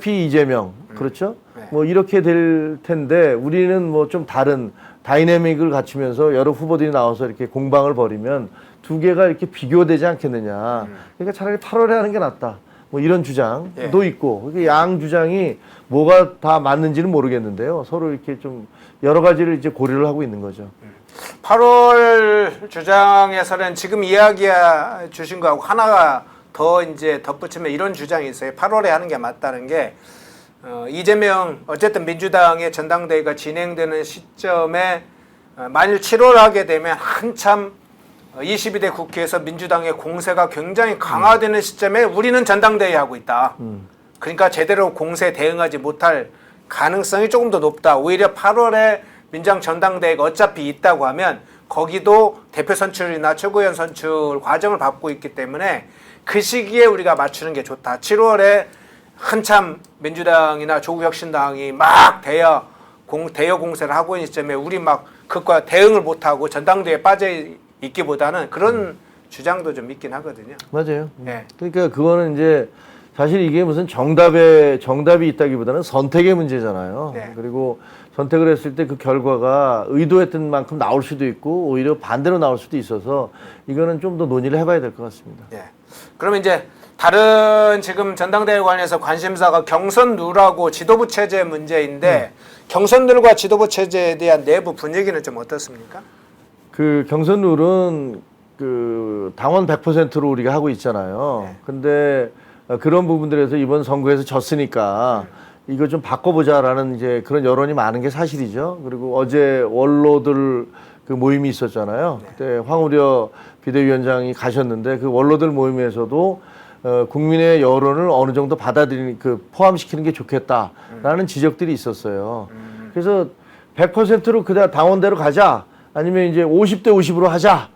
이재명 그렇죠? 네. 뭐 이렇게 될 텐데 우리는 뭐 좀 다른 다이내믹을 갖추면서 여러 후보들이 나와서 이렇게 공방을 벌이면 두 개가 이렇게 비교되지 않겠느냐. 그러니까 차라리 8월에 하는 게 낫다. 뭐 이런 주장도 예. 있고 양 주장이 뭐가 다 맞는지는 모르겠는데요. 서로 이렇게 좀 여러 가지를 이제 고려를 하고 있는 거죠. 8월 주장에서는 지금 이야기해 주신 거하고 하나가 더 이제 덧붙이면 이런 주장이 있어요. 8월에 하는 게 맞다는 게 이재명 어쨌든 민주당의 전당대회가 진행되는 시점에 만일 7월 하게 되면 한참 22대 국회에서 민주당의 공세가 굉장히 강화되는 시점에 우리는 전당대회 하고 있다. 그러니까 제대로 공세에 대응하지 못할 가능성이 조금 더 높다. 오히려 8월에 민주당 전당대회가 어차피 있다고 하면 거기도 대표 선출이나 최고위원 선출 과정을 밟고 있기 때문에 그 시기에 우리가 맞추는 게 좋다. 7월에 한참 민주당이나 조국혁신당이 막 대여 공세를 하고 있는 시점에 우리 막 그것과 대응을 못하고 전당대회에 빠져 있기보다는 그런 주장도 좀 있긴 하거든요. 맞아요. 네. 그러니까 그거는 이제 사실 이게 무슨 정답이 있다기보다는 선택의 문제잖아요. 네. 그리고 선택을 했을 때 그 결과가 의도했던 만큼 나올 수도 있고 오히려 반대로 나올 수도 있어서 이거는 좀 더 논의를 해봐야 될 것 같습니다. 네. 그러면 이제 다른 지금 전당대회 관련해서 관심사가 경선 룰하고 지도부 체제 문제인데 경선 룰과 지도부 체제에 대한 내부 분위기는 좀 어떻습니까? 그 경선 룰은 그 당원 100%로 우리가 하고 있잖아요. 네. 근데 그런 부분들에서 이번 선거에서 졌으니까 이거 좀 바꿔보자라는 이제 그런 여론이 많은 게 사실이죠. 그리고 어제 원로들 그 모임이 있었잖아요. 네. 그때 황우려 비대위원장이 가셨는데 그 원로들 모임에서도 국민의 여론을 어느 정도 포함시키는 게 좋겠다라는 지적들이 있었어요. 그래서 100%로 그냥 당원대로 가자. 아니면 이제 50대 50으로 하자.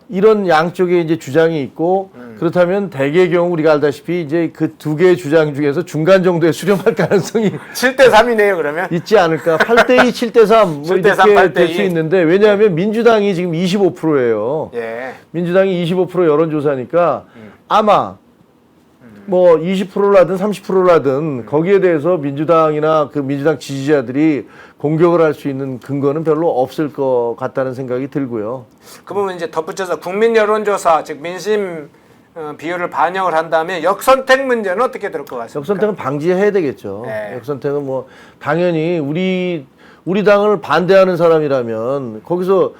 이런 양쪽의 이제 주장이 있고 그렇다면 대개의 경우 우리가 알다시피 이제 그 두 개의 주장 중에서 중간 정도에 수렴할 가능성이 7대 3이네요, 그러면. 있지 않을까. 8대2, 7대3 뭐 7대 3, 이렇게 8대2. 될 수 있는데 왜냐하면 민주당이 지금 25%예요. 예. 민주당이 25% 여론조사니까 아마 뭐 20%를 하든 30%를 하든 거기에 대해서 민주당이나 그 민주당 지지자들이 공격을 할 수 있는 근거는 별로 없을 것 같다는 생각이 들고요. 그 부분 이제 덧붙여서 국민 여론조사 즉 민심 비율을 반영을 한다면 역선택 문제는 어떻게 될 것 같습니까? 역선택은 방지해야 되겠죠. 네. 역선택은 뭐 당연히 우리 당을 반대하는 사람이라면 거기서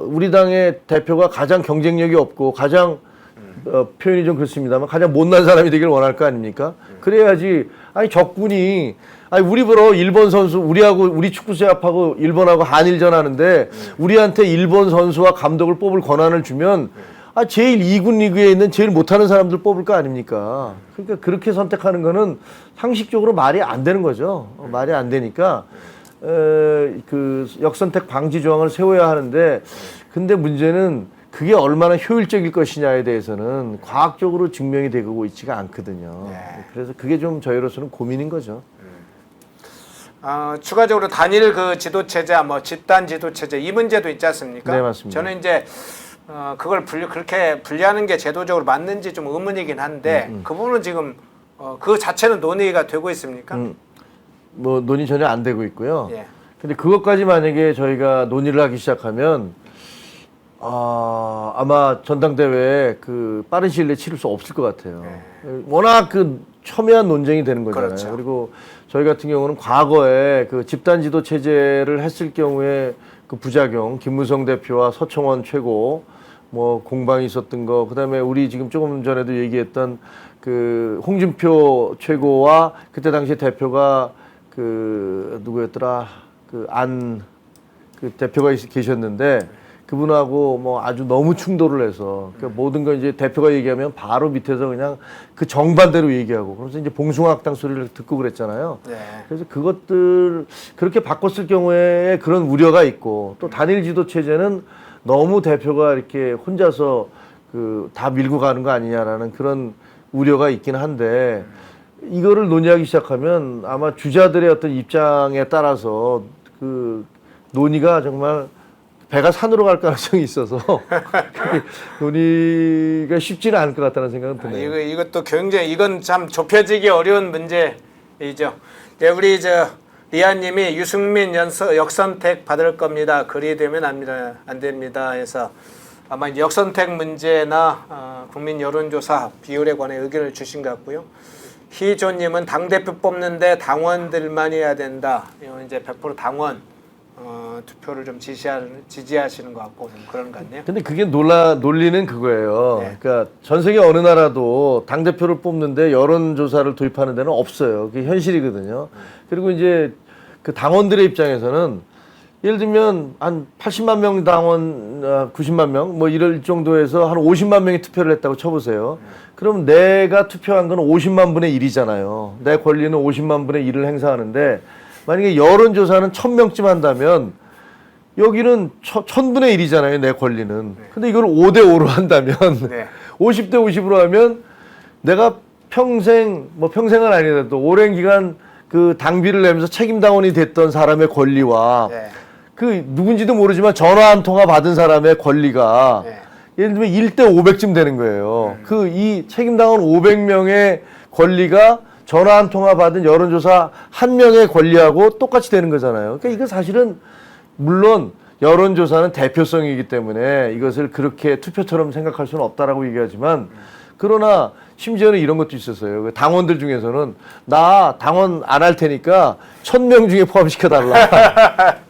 우리 당의 대표가 가장 경쟁력이 없고 가장 표현이 좀 그렇습니다만 가장 못난 사람이 되길 원할 거 아닙니까? 그래야지. 아니 적군이 우리 보러 일본 선수 우리 축구 제압하고 일본하고 한일전 하는데 우리한테 일본 선수와 감독을 뽑을 권한을 주면 제일 2군 리그에 있는 제일 못하는 사람들 뽑을 거 아닙니까? 그러니까 그렇게 선택하는 거는 상식적으로 말이 안 되는 거죠. 말이 안 되니까 그 역선택 방지 조항을 세워야 하는데 근데 문제는 그게 얼마나 효율적일 것이냐에 대해서는 과학적으로 증명이 되고 있지가 않거든요. 네. 그래서 그게 좀 저희로서는 고민인 거죠. 추가적으로 단일 그 지도 체제, 뭐 집단 지도 체제 이 문제도 있지 않습니까? 네, 맞습니다. 저는 이제 그걸 그렇게 분리하는 게 제도적으로 맞는지 좀 의문이긴 한데 그 부분은 지금 그 자체는 논의가 되고 있습니까? 뭐 논의 전혀 안 되고 있고요. 예. 근데 그것까지 만약에 저희가 논의를 하기 시작하면 아마 전당대회에 그 빠른 시일 내에 치를 수 없을 것 같아요. 워낙 그 첨예한 논쟁이 되는 거잖아요. 그렇죠. 그리고 저희 같은 경우는 과거에 그 집단 지도 체제를 했을 경우에 그 부작용, 김무성 대표와 서청원 최고 뭐 공방이 있었던 거, 그다음에 우리 지금 조금 전에도 얘기했던 그 홍준표 최고와 그때 당시 대표가 그 누구였더라? 그 대표가 계셨는데 그분하고 뭐 아주 너무 충돌을 해서 그러니까 모든 걸 이제 대표가 얘기하면 바로 밑에서 그냥 그 정반대로 얘기하고 그래서 이제 봉숭아학당 소리를 듣고 그랬잖아요. 네. 그래서 그것들 그렇게 바꿨을 경우에 그런 우려가 있고 또 단일 지도 체제는 너무 대표가 이렇게 혼자서 그 다 밀고 가는 거 아니냐라는 그런 우려가 있긴 한데 이거를 논의하기 시작하면 아마 주자들의 어떤 입장에 따라서 그 논의가 정말 배가 산으로 갈 가능성이 있어서 논의가 쉽지는 않을 것 같다는 생각은 드네요. 이것도 굉장히 이건 참 좁혀지기 어려운 문제이죠. 네, 우리 리아님이 유승민 역선택 받을 겁니다. 그리 되면 안 됩니다. 해서 아마 역선택 문제나 국민 여론조사 비율에 관해 의견을 주신 것 같고요. 희조님은 당 대표 뽑는데 당원들만 해야 된다. 이건 이제 100% 당원 투표를 좀 지지하시는 것 같고 좀 그런 것 같네요. 근데 그게 논리는 그거예요. 네. 그러니까 전 세계 어느 나라도 당 대표를 뽑는데 여론조사를 도입하는 데는 없어요. 그게 현실이거든요. 그리고 이제 그 당원들의 입장에서는 예를 들면 한 80만 명 당원, 90만 명 뭐 이럴 정도에서 한 50만 명이 투표를 했다고 쳐보세요. 그럼 내가 투표한 건 50만 분의 1이잖아요. 내 권리는 50만 분의 1을 행사하는데 만약에 여론조사는 1000명쯤 한다면 여기는 1000분의 1이잖아요. 내 권리는. 근데 이걸 5대5로 한다면 네. 50대 50으로 하면 내가 평생 뭐 평생은 아니더라도 오랜 기간 그 당비를 내면서 책임당원이 됐던 사람의 권리와 네. 그 누군지도 모르지만 전화 한 통화 받은 사람의 권리가 네. 예를 들면 1대 500쯤 되는 거예요. 그 이 책임당원 500명의 권리가 전화 한 통화 받은 여론조사 한 명의 권리하고 똑같이 되는 거잖아요. 그러니까 이거 사실은 물론 여론조사는 대표성이기 때문에 이것을 그렇게 투표처럼 생각할 수는 없다라고 얘기하지만 그러나 심지어는 이런 것도 있었어요. 당원들 중에서는 나 당원 안 할 테니까 1000명 중에 포함시켜달라.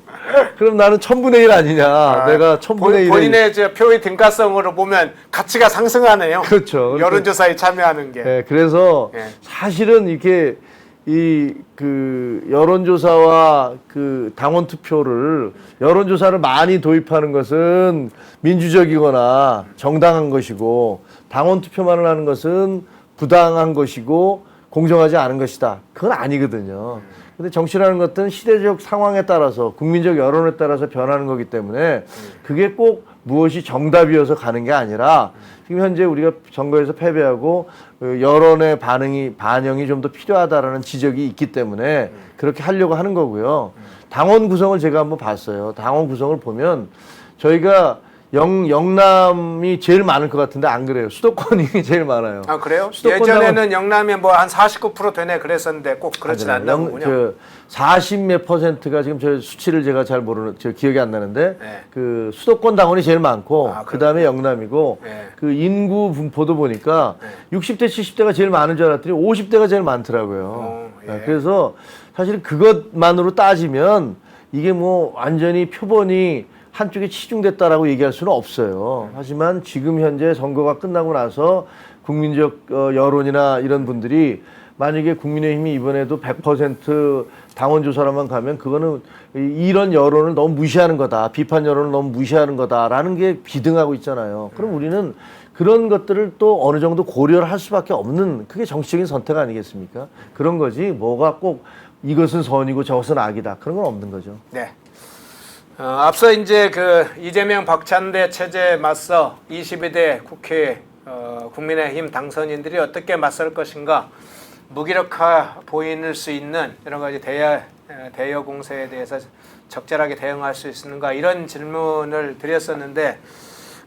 그럼 나는 1000분의 1 아니냐. 내가 1000분의 1. 본인의 표의 등가성으로 보면 가치가 상승하네요. 그렇죠. 여론조사에 참여하는 게. 네, 그래서 네. 사실은 이렇게 그 여론조사와 그 당원 투표를 여론조사를 많이 도입하는 것은 민주적이거나 정당한 것이고 당원 투표만을 하는 것은 부당한 것이고 공정하지 않은 것이다. 그건 아니거든요. 근데 정치라는 것은 시대적 상황에 따라서 국민적 여론에 따라서 변하는 거기 때문에 그게 꼭 무엇이 정답이어서 가는 게 아니라 지금 현재 우리가 선거에서 패배하고 여론의 반영이 좀 더 필요하다라는 지적이 있기 때문에 그렇게 하려고 하는 거고요. 당원 구성을 제가 한번 봤어요. 당원 구성을 보면 저희가 영남이 제일 많을 것 같은데 안 그래요. 수도권이 제일 많아요. 아 그래요? 수도권 예전에는 영남이 뭐 한 49% 되네 그랬었는데 꼭 그렇진 않나 보군요. 40몇 %가 지금 저 수치를 제가 잘 기억이 안 나는데 네. 그 수도권 당원이 제일 많고 아, 그 다음에 영남이고 네. 그 인구 분포도 보니까 60대 70대가 제일 많은 줄 알았더니 50대가 제일 많더라고요. 예. 그래서 사실 그것만으로 따지면 이게 뭐 완전히 표본이 한쪽에 치중됐다라고 얘기할 수는 없어요. 하지만 지금 현재 선거가 끝나고 나서 국민적 여론이나 이런 분들이 만약에 국민의힘이 이번에도 100% 당원 조사로만 가면 그거는 이런 여론을 너무 무시하는 거다. 비판 여론을 너무 무시하는 거다라는 게 비등하고 있잖아요. 그럼 우리는 그런 것들을 또 어느 정도 고려를 할 수밖에 없는 그게 정치적인 선택 아니겠습니까? 그런 거지 뭐가 꼭 이것은 선이고 저것은 악이다. 그런 건 없는 거죠. 네. 앞서 이제 그 이재명 박찬대 체제에 맞서 22대 국회 국민의힘 당선인들이 어떻게 맞설 것인가 무기력해 보일 수 있는 여러 가지 대여 공세에 대해서 적절하게 대응할 수 있는가 이런 질문을 드렸었는데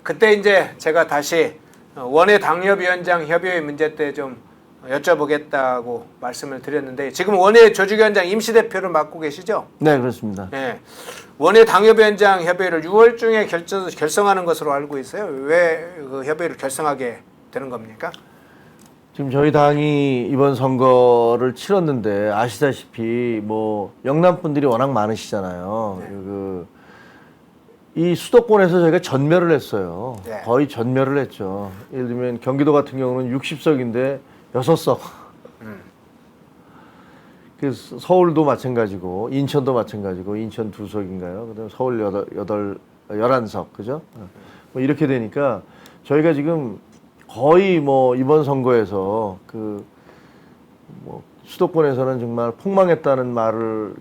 그때 이제 제가 다시 원외 당협위원장 협의회 문제 때 좀 여쭤보겠다고 말씀을 드렸는데 지금 원외 조직위원장 임시대표를 맡고 계시죠? 네, 그렇습니다. 네. 원외 당협위원장 협의회를 6월 중에 결성하는 것으로 알고 있어요. 왜 그 협의회를 결성하게 되는 겁니까? 지금 저희 당이 이번 선거를 치렀는데 아시다시피 뭐 영남 분들이 워낙 많으시잖아요. 네. 이 수도권에서 저희가 전멸을 했어요. 네. 거의 전멸을 했죠. 예를 들면 경기도 같은 경우는 60석인데 6석. 그래서 서울도 마찬가지고 인천도 마찬가지고 인천 2석인가요? 그다음에 서울 8 11석, 그죠? 뭐 이렇게 되니까 저희가 지금 거의 뭐 이번 선거에서 그 뭐 수도권에서는 정말 폭망했다는 말을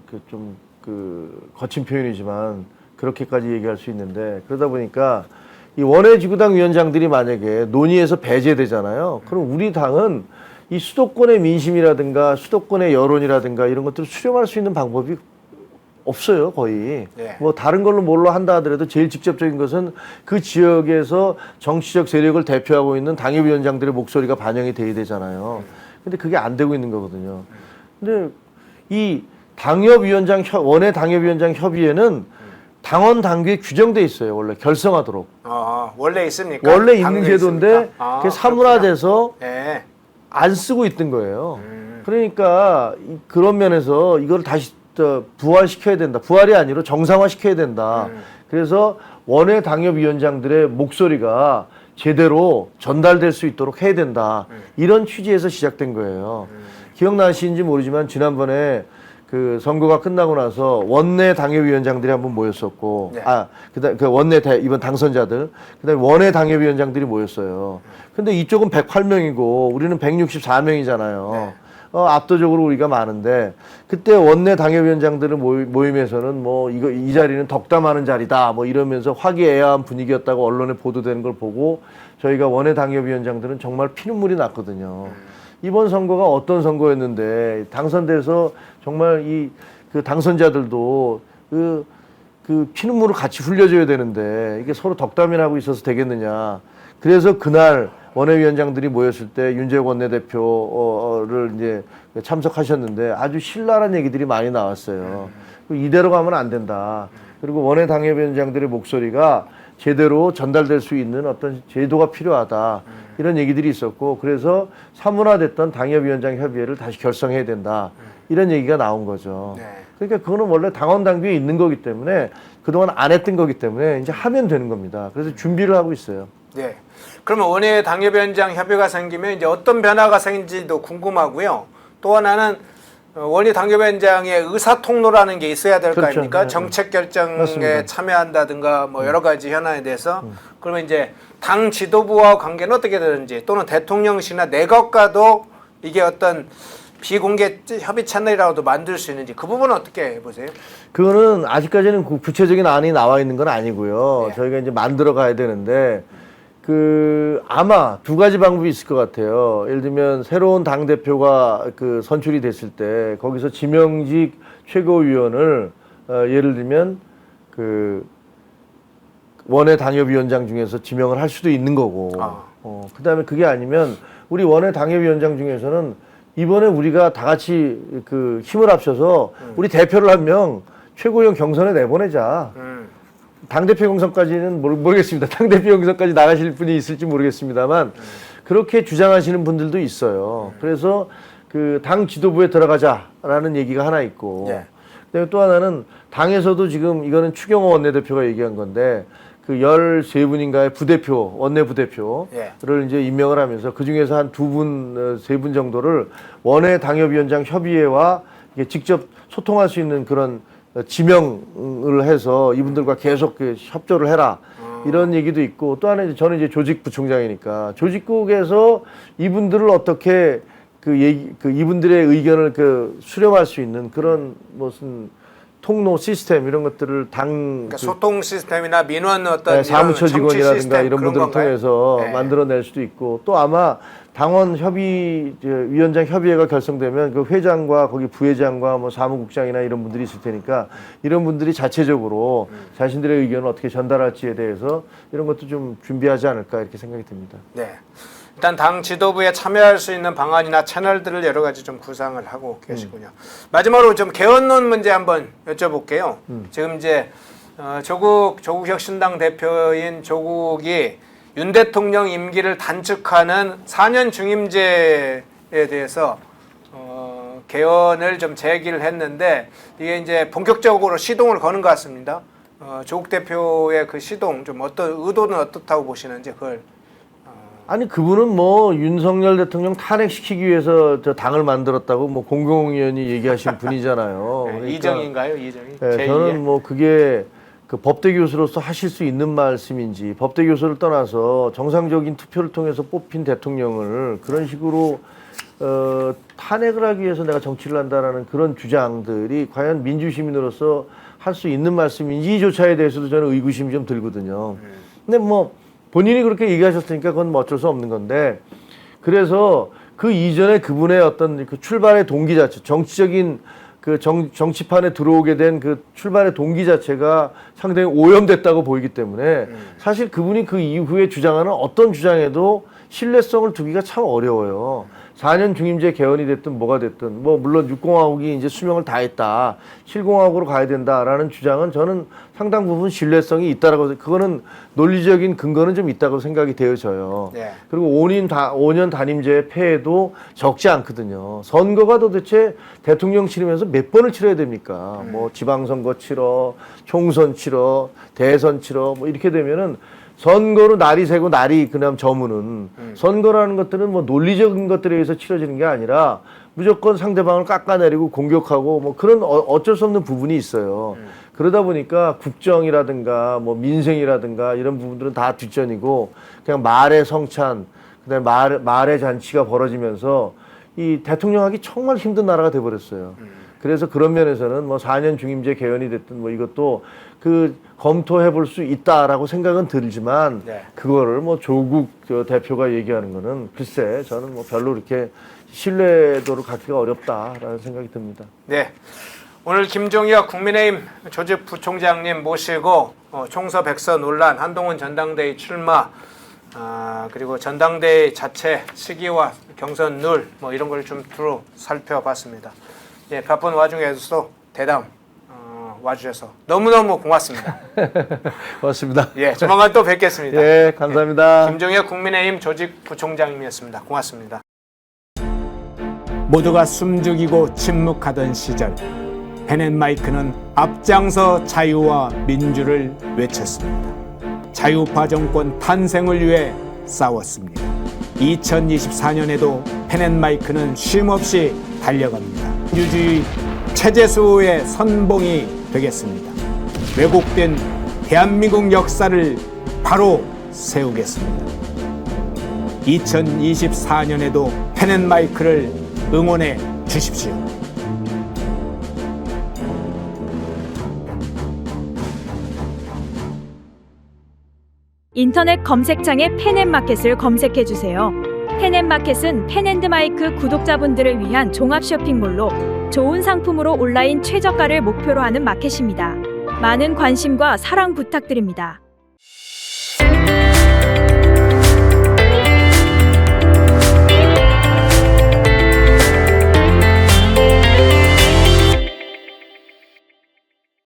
그 거친 표현이지만 그렇게까지 얘기할 수 있는데, 그러다 보니까 이 원외 지구당 위원장들이 만약에 논의에서 배제되잖아요. 그럼 우리 당은 이 수도권의 민심이라든가 수도권의 여론이라든가 이런 것들을 수렴할 수 있는 방법이 없어요, 거의. 네. 뭐 다른 걸로 뭘로 한다 하더라도 제일 직접적인 것은 그 지역에서 정치적 세력을 대표하고 있는 당협위원장들의 목소리가 반영이 돼야 되잖아요. 근데 그게 안 되고 있는 거거든요. 근데 이 원외 당협위원장 협의회는 당원 당규에 규정돼 있어요. 원래 결성하도록. 원래 있습니까? 원래 있는 당규에 제도인데 있습니까? 그게 사문화돼서 네. 안 쓰고 있던 거예요. 그러니까 그런 면에서 이걸 다시 부활시켜야 된다. 부활이 아니라 정상화시켜야 된다. 그래서 원외 당협위원장들의 목소리가 제대로 전달될 수 있도록 해야 된다. 이런 취지에서 시작된 거예요. 기억나시는지 모르지만 지난번에 그 선거가 끝나고 나서 원내 당협위원장들이 한번 모였었고, 네. 그 원내 이번 당선자들, 그다음에 원외 당협위원장들이 모였어요. 근데 이쪽은 108명이고 우리는 164명이잖아요. 네. 압도적으로 우리가 많은데, 그때 원내 당협위원장들의 모임에서는 뭐 이 자리는 덕담하는 자리다 뭐 이러면서 화기애애한 분위기였다고 언론에 보도되는 걸 보고 저희가 원내 당협위원장들은 정말 피눈물이 났거든요. 이번 선거가 어떤 선거였는데 당선돼서 정말 그 당선자들도 그 피눈물을 같이 흘려줘야 되는데 이게 서로 덕담이나 하고 있어서 되겠느냐. 그래서 그날 원외위원장들이 모였을 때 윤재욱 원내대표를 이제 참석하셨는데 아주 신랄한 얘기들이 많이 나왔어요. 이대로 가면 안 된다. 그리고 원외 당협위원장들의 목소리가 제대로 전달될 수 있는 어떤 제도가 필요하다. 이런 얘기들이 있었고, 그래서 사문화됐던 당협위원장 협의회를 다시 결성해야 된다. 이런 얘기가 나온 거죠. 네. 그러니까 그거는 원래 당원 당규에 있는 거기 때문에 그동안 안 했던 거기 때문에 이제 하면 되는 겁니다. 그래서 준비를 하고 있어요. 네. 그러면 원외 당협위원장 협의가 생기면 이제 어떤 변화가 생긴지도 궁금하고요. 또 하나는 원외 당협위원장의 의사통로라는 게 있어야 될 거 그렇죠. 아닙니까? 네. 정책 결정에 맞습니다. 참여한다든가 뭐 여러 가지 현안에 대해서 그러면 이제 당 지도부와 관계는 어떻게 되는지, 또는 대통령실이나 내각과도 이게 어떤 비공개 협의 채널이라고도 만들 수 있는지, 그 부분은 어떻게 보세요? 그거는 아직까지는 구체적인 안이 나와 있는 건 아니고요. 네. 저희가 이제 만들어 가야 되는데, 아마 두 가지 방법이 있을 것 같아요. 예를 들면 새로운 당대표가 선출이 됐을 때 거기서 지명직 최고위원을 예를 들면 원외 당협위원장 중에서 지명을 할 수도 있는 거고, 그다음에 그게 아니면 우리 원외 당협위원장 중에서는 이번에 우리가 다 같이 힘을 합쳐서 우리 대표를 한 명 최고위원 경선에 내보내자. 당대표 경선까지는 모르겠습니다. 당대표 경선까지 나가실 분이 있을지 모르겠습니다만 그렇게 주장하시는 분들도 있어요. 그래서 당 지도부에 들어가자라는 얘기가 하나 있고, 네. 그다음에 또 하나는 당에서도 지금 이거는 추경호 원내대표가 얘기한 건데 13분인가의 부대표, 원내 부대표를 이제 임명을 하면서 그 중에서 한 2분, 3분 정도를 원외 당협위원장 협의회와 직접 소통할 수 있는 그런 지명을 해서 이분들과 계속 협조를 해라. 이런 얘기도 있고, 또 하나 저는 이제 조직부총장이니까 조직국에서 이분들을 어떻게 이분들의 의견을 수렴할 수 있는 그런 무슨 통로 시스템 이런 것들을 그러니까 소통 시스템이나 민원 어떤 사무처 직원이라든가 이런 분들을 건가요? 통해서 네. 만들어낼 수도 있고, 또 아마 당원 위원장 협의회가 결성되면 그 회장과 거기 부회장과 뭐 사무국장이나 이런 분들이 있을 테니까 이런 분들이 자체적으로 자신들의 의견을 어떻게 전달할지에 대해서 이런 것도 좀 준비하지 않을까 이렇게 생각이 듭니다. 네. 일단 당 지도부에 참여할 수 있는 방안이나 채널들을 여러 가지 좀 구상을 하고 계시군요. 마지막으로 좀 개헌론 문제 한번 여쭤볼게요. 지금 이제 조국혁신당 대표인 조국이 윤 대통령 임기를 단축하는 4년 중임제에 대해서 개헌을 좀 제기를 했는데 이게 이제 본격적으로 시동을 거는 것 같습니다. 조국 대표의 그 시동 좀 의도는 어떻다고 보시는지 그걸. 아니 그분은 뭐 윤석열 대통령 탄핵시키기 위해서 저 당을 만들었다고 뭐 공공위원이 얘기하신 분이잖아요. 네, 그러니까, 이정인가요? 이정인? 네, 제2의? 저는 뭐 그게 그 법대 교수로서 하실 수 있는 말씀인지, 법대 교수를 떠나서 정상적인 투표를 통해서 뽑힌 대통령을 그런 식으로 탄핵을 하기 위해서 내가 정치를 한다라는 그런 주장들이 과연 민주시민으로서 할 수 있는 말씀인지조차에 대해서도 저는 의구심이 좀 들거든요. 근데 뭐 본인이 그렇게 얘기하셨으니까 그건 뭐 어쩔 수 없는 건데, 그래서 그 이전에 그분의 어떤 그 출발의 동기 자체, 정치적인 그 정치판에 들어오게 된 그 출발의 동기 자체가 상당히 오염됐다고 보이기 때문에 사실 그분이 그 이후에 주장하는 어떤 주장에도 신뢰성을 두기가 참 어려워요. 4년 중임제 개헌이 됐든 뭐가 됐든, 뭐 물론 6공화국이 이제 수명을 다했다, 7공화국으로 가야 된다라는 주장은 저는 상당 부분 신뢰성이 있다라고, 그거는 논리적인 근거는 좀 있다고 생각이 되어져요. 네. 그리고 5년 단임제의 폐해도 적지 않거든요. 선거가 도대체 대통령 치르면서 몇 번을 치러야 됩니까? 뭐 지방선거 치러, 총선 치러, 대선 치러, 뭐 이렇게 되면은 선거로 날이 새고 날이 그냥 저무는, 선거라는 것들은 뭐 논리적인 것들에 의해서 치러지는 게 아니라 무조건 상대방을 깎아내리고 공격하고 뭐 그런 어쩔 수 없는 부분이 있어요. 그러다 보니까 국정이라든가 뭐 민생이라든가 이런 부분들은 다 뒷전이고 그냥 말의 성찬, 그다음에 말의 잔치가 벌어지면서 이 대통령 하기 정말 힘든 나라가 돼버렸어요. 그래서 그런 면에서는 뭐 4년 중임제 개헌이 됐든 뭐 이것도 그 검토해 볼 수 있다라고 생각은 들지만, 네. 그거를 뭐 조국 대표가 얘기하는 거는 글쎄 저는 뭐 별로 이렇게 신뢰도를 갖기가 어렵다라는 생각이 듭니다. 네. 오늘 김종혁 국민의힘 조직 부총장님 모시고 총서백서 논란, 한동훈 전당대회 출마, 그리고 전당대회 자체 시기와 경선 룰 뭐 이런 걸 좀 두루 살펴봤습니다. 예, 바쁜 와중에서도 대담 와주셔서 너무너무 고맙습니다. 고맙습니다. 예, 조만간 또 뵙겠습니다. 예, 감사합니다. 예, 김종혁 국민의힘 조직 부총장님이었습니다. 고맙습니다. 모두가 숨죽이고 침묵하던 시절, 펜앤마이크는 앞장서 자유와 민주를 외쳤습니다. 자유파 정권 탄생을 위해 싸웠습니다. 2024년에도 펜앤마이크는 쉼없이 달려갑니다. 민주주의 체제 수호의 선봉이 되겠습니다. 왜곡된 대한민국 역사를 바로 세우겠습니다. 2024년에도 펜앤마이크를 응원해 주십시오. 인터넷 검색창에 펜앤마켓을 검색해 주세요. 펜앤마켓은 펜앤드마이크 구독자분들을 위한 종합 쇼핑몰로 좋은 상품으로 온라인 최저가를 목표로 하는 마켓입니다. 많은 관심과 사랑 부탁드립니다.